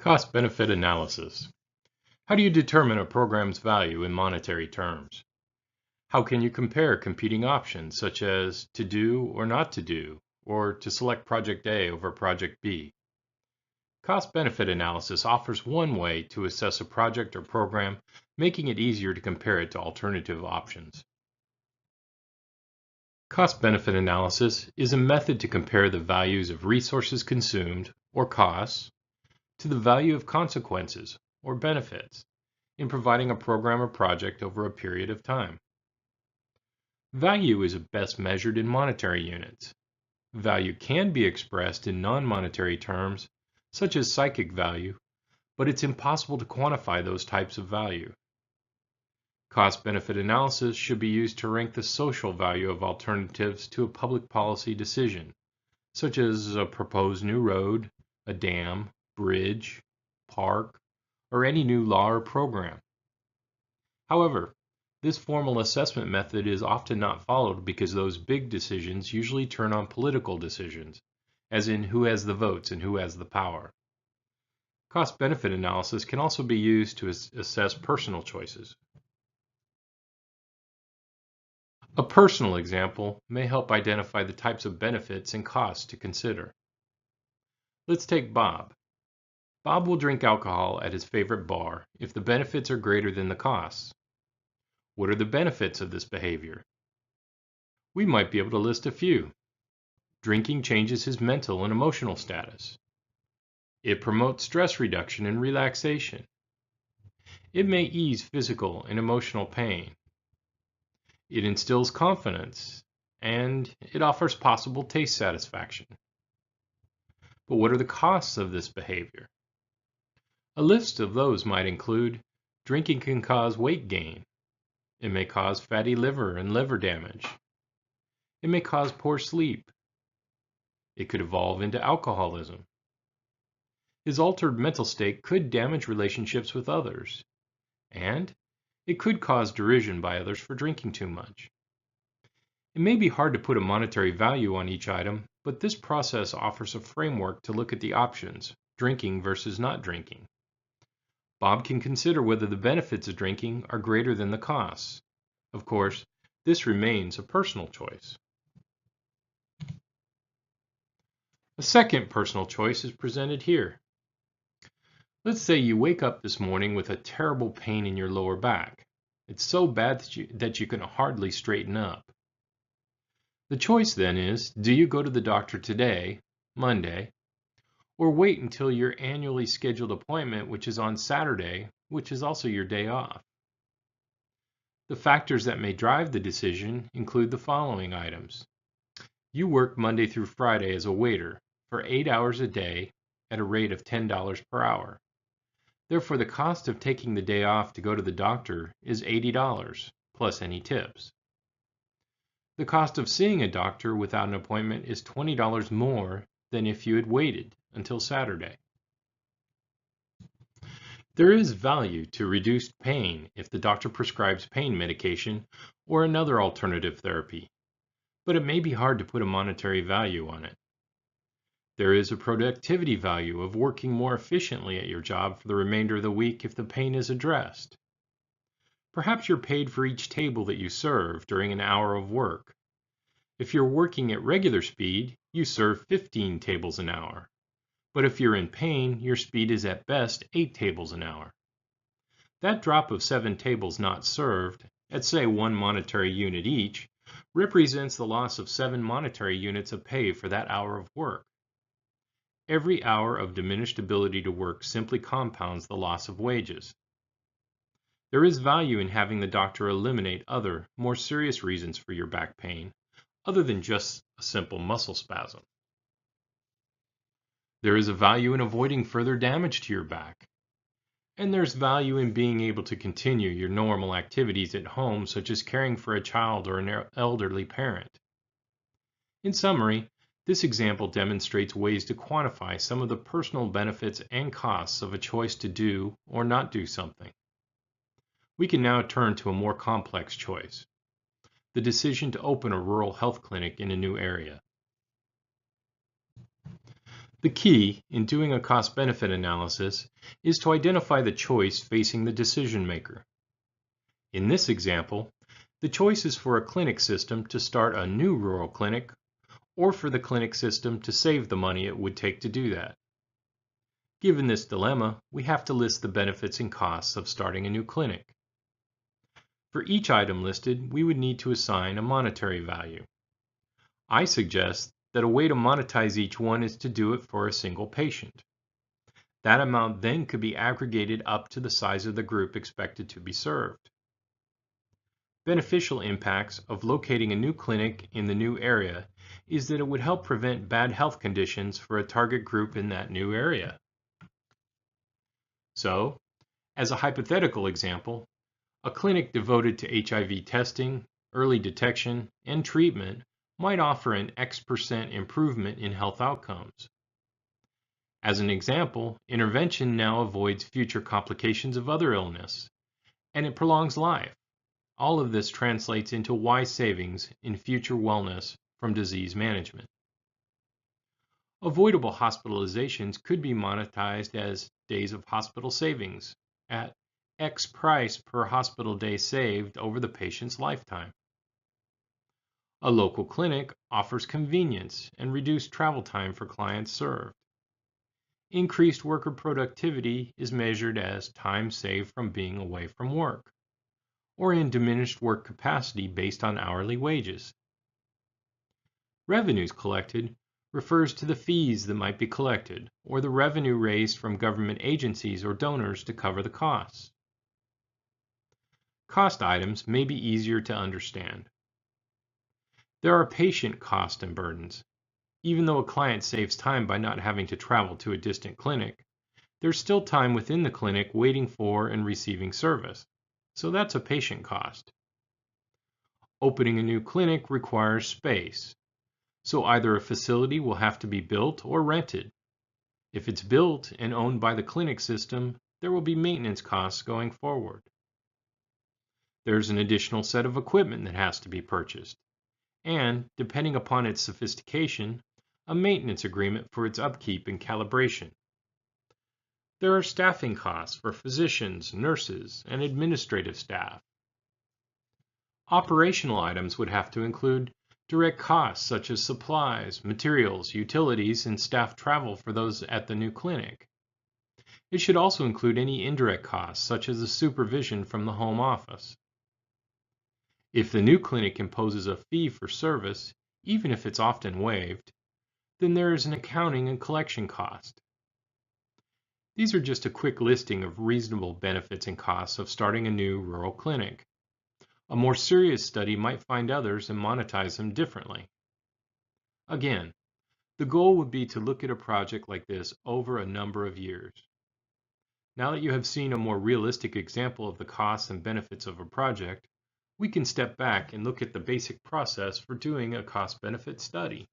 Cost-benefit analysis. How do you determine a program's value in monetary terms? How can you compare competing options such as to do or not to do, or to select Project A over Project B? Cost-benefit analysis offers one way to assess a project or program, making it easier to compare it to alternative options. Cost-benefit analysis is a method to compare the values of resources consumed, or costs, to the value of consequences, or benefits, in providing a program or project over a period of time. Value is best measured in monetary units. Value can be expressed in non-monetary terms, such as psychic value, but it's impossible to quantify those types of value. Cost-benefit analysis should be used to rank the social value of alternatives to a public policy decision, such as a proposed new road, a dam, bridge, park, or any new law or program. However, this formal assessment method is often not followed because those big decisions usually turn on political decisions, as in who has the votes and who has the power. Cost-benefit analysis can also be used to assess personal choices. A personal example may help identify the types of benefits and costs to consider. Let's take Bob. Bob will drink alcohol at his favorite bar if the benefits are greater than the costs. What are the benefits of this behavior? We might be able to list a few. Drinking changes his mental and emotional status. It promotes stress reduction and relaxation. It may ease physical and emotional pain. It instills confidence, and it offers possible taste satisfaction. But what are the costs of this behavior? A list of those might include drinking can cause weight gain. It may cause fatty liver and liver damage. It may cause poor sleep. It could evolve into alcoholism. His altered mental state could damage relationships with others, and it could cause derision by others for drinking too much. It may be hard to put a monetary value on each item, but this process offers a framework to look at the options, drinking versus not drinking. Bob can consider whether the benefits of drinking are greater than the costs. Of course, this remains a personal choice. A second personal choice is presented here. Let's say you wake up this morning with a terrible pain in your lower back. It's so bad that you can hardly straighten up. The choice then is, do you go to the doctor today, Monday, or wait until your annually scheduled appointment, which is on Saturday, which is also your day off? The factors that may drive the decision include the following items. You work Monday through Friday as a waiter for 8 hours a day at a rate of $10 per hour. Therefore, the cost of taking the day off to go to the doctor is $80, plus any tips. The cost of seeing a doctor without an appointment is $20 more than if you had waited until Saturday. There is value to reduced pain if the doctor prescribes pain medication or another alternative therapy, but it may be hard to put a monetary value on it. There is a productivity value of working more efficiently at your job for the remainder of the week if the pain is addressed. Perhaps you're paid for each table that you serve during an hour of work. If you're working at regular speed, you serve 15 tables an hour. But if you're in pain, your speed is at best 8 tables an hour. That drop of 7 tables not served, at say 1 monetary unit each, represents the loss of 7 monetary units of pay for that hour of work. Every hour of diminished ability to work simply compounds the loss of wages. There is value in having the doctor eliminate other, more serious reasons for your back pain, other than just a simple muscle spasm. There is a value in avoiding further damage to your back. And there's value in being able to continue your normal activities at home, such as caring for a child or an elderly parent. In summary, this example demonstrates ways to quantify some of the personal benefits and costs of a choice to do or not do something. We can now turn to a more complex choice, the decision to open a rural health clinic in a new area. The key in doing a cost-benefit analysis is to identify the choice facing the decision maker. In this example, the choice is for a clinic system to start a new rural clinic or for the clinic system to save the money it would take to do that. Given this dilemma, we have to list the benefits and costs of starting a new clinic. For each item listed, we would need to assign a monetary value. I suggest that a way to monetize each one is to do it for a single patient. That amount then could be aggregated up to the size of the group expected to be served. Beneficial impacts of locating a new clinic in the new area is that it would help prevent bad health conditions for a target group in that new area. So, as a hypothetical example, a clinic devoted to HIV testing, early detection, and treatment might offer an X% improvement in health outcomes. As an example, intervention now avoids future complications of other illness, and it prolongs life. All of this translates into Y savings in future wellness from disease management. Avoidable hospitalizations could be monetized as days of hospital savings at X price per hospital day saved over the patient's lifetime. A local clinic offers convenience and reduced travel time for clients served. Increased worker productivity is measured as time saved from being away from work, or in diminished work capacity based on hourly wages. Revenues collected refers to the fees that might be collected, or the revenue raised from government agencies or donors to cover the costs. Cost items may be easier to understand. There are patient costs and burdens. Even though a client saves time by not having to travel to a distant clinic, there's still time within the clinic waiting for and receiving service. So that's a patient cost. Opening a new clinic requires space. So either a facility will have to be built or rented. If it's built and owned by the clinic system, there will be maintenance costs going forward. There's an additional set of equipment that has to be purchased. And, depending upon its sophistication, a maintenance agreement for its upkeep and calibration. There are staffing costs for physicians, nurses, and administrative staff. Operational items would have to include direct costs such as supplies, materials, utilities, and staff travel for those at the new clinic. It should also include any indirect costs such as the supervision from the home office. If the new clinic imposes a fee for service, even if it's often waived, then there is an accounting and collection cost. These are just a quick listing of reasonable benefits and costs of starting a new rural clinic. A more serious study might find others and monetize them differently. Again, the goal would be to look at a project like this over a number of years. Now that you have seen a more realistic example of the costs and benefits of a project, we can step back and look at the basic process for doing a cost-benefit study.